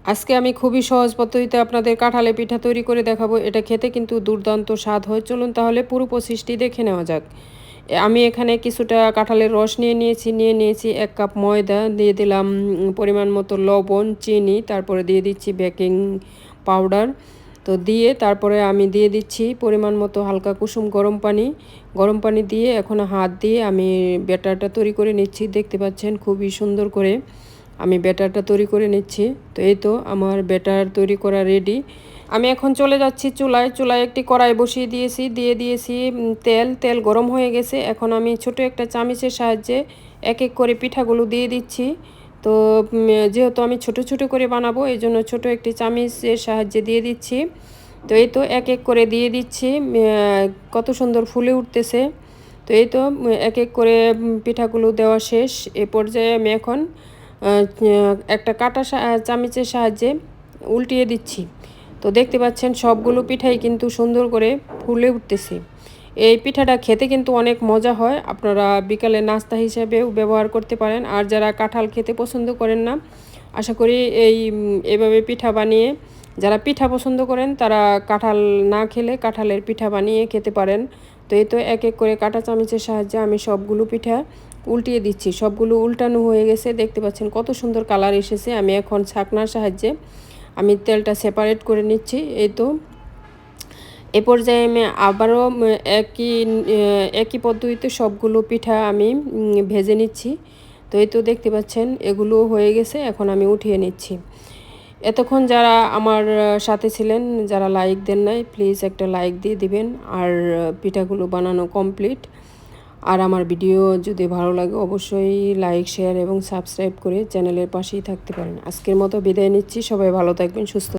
আজকে আমি খুবই সহজ পদ্ধতিতে আপনাদের কাঁঠালের পিঠা তৈরি করে দেখাবো। এটা খেতে কিন্তু দুর্দান্ত স্বাদ হয়। চলুন তাহলে পুরো প্রসেসটি দেখে নেওয়া যাক। আমি এখানে কিছুটা কাঁঠালের রস নিয়ে নিয়েছি ১ কাপ ময়দা, দিয়ে দিলাম পরিমাণ মতো লবণ, চিনি, তারপরে দিয়ে দিচ্ছি বেকিং পাউডার। তো দিয়ে তারপরে আমি দিয়ে দিচ্ছি পরিমাণ মতো হালকা কুসুম গরম পানি। গরম পানি দিয়ে এখন হাত দিয়ে আমি ব্যাটারটা তৈরি করে নিচ্ছি। দেখতে পাচ্ছেন খুবই সুন্দর করে আমি ব্যাটারটা তৈরি করে নিচ্ছি। তো এই তো আমার ব্যাটার তৈরি করা রেডি। আমি এখন চলে যাচ্ছি চুলায়। চুলায় একটি কড়াই বসিয়ে দিয়েছি, দিয়ে দিয়েছি তেল গরম হয়ে গেছে। এখন আমি ছোট একটা চামচের সাহায্যে এক এক করে পিঠাগুলো দিয়ে দিচ্ছি। তো যেহেতু আমি ছোট ছোট করে বানাবো, এই জন্য ছোট একটি চামচের সাহায্যে দিয়ে দিচ্ছি। তো এই তো এক এক করে দিয়ে দিচ্ছি। কত সুন্দর ফুলে উঠতেছে। তো এই তো এক এক করে পিঠাগুলো দেওয়া শেষ। এ পর্যায়ে আমি এখন একটা কাঁটা চামচের সাহায্যে উল্টিয়ে দিচ্ছি। তো দেখতে পাচ্ছেন সবগুলো পিঠাই কিন্তু সুন্দর করে ফুলে উঠতেছে। এই পিঠাটা খেতে কিন্তু অনেক মজা হয়। আপনারা বিকালে নাস্তা হিসেবেও ব্যবহার করতে পারেন। আর যারা কাঁঠাল খেতে পছন্দ করেন না, আশা করি এভাবে পিঠা বানিয়ে, যারা পিঠা পছন্দ করেন তারা কাঁঠাল না খেলে কাঁঠালের পিঠা বানিয়ে খেতে পারেন। তো এই তো এক এক করে কাঁটা চামচের সাহায্যে আমি সবগুলো পিঠা উল্টিয়ে দিচ্ছি। সবগুলো উল্টানো হয়ে গেছে, দেখতে পাচ্ছেন কত সুন্দর কালার এসেছে। আমি এখন ছাকনার সাহায্যে আমি তেলটা সেপারেট করে নিচ্ছি। এই তো এ পর্যায়ে আমি আবারও একই পদ্ধতিতে সবগুলো পিঠা আমি ভেজে নিচ্ছি। তো এই তো দেখতে পাচ্ছেন এগুলো হয়ে গেছে, এখন আমি উঠিয়ে নিচ্ছি। এতক্ষণ যারা আমার সাথে ছিলেন, যারা লাইক দেন নাই, প্লিজ একটা লাইক দিয়ে দিবেন। আর পিঠাগুলো বানানো কমপ্লিট। আর আমার ভিডিও যদি ভালো লাগে অবশ্যই লাইক, শেয়ার এবং সাবস্ক্রাইব করে চ্যানেলের পাশেই থাকতে পারেন। আজকের মতো বিদায় নিচ্ছি। সবাই ভালো থাকবেন, সুস্থ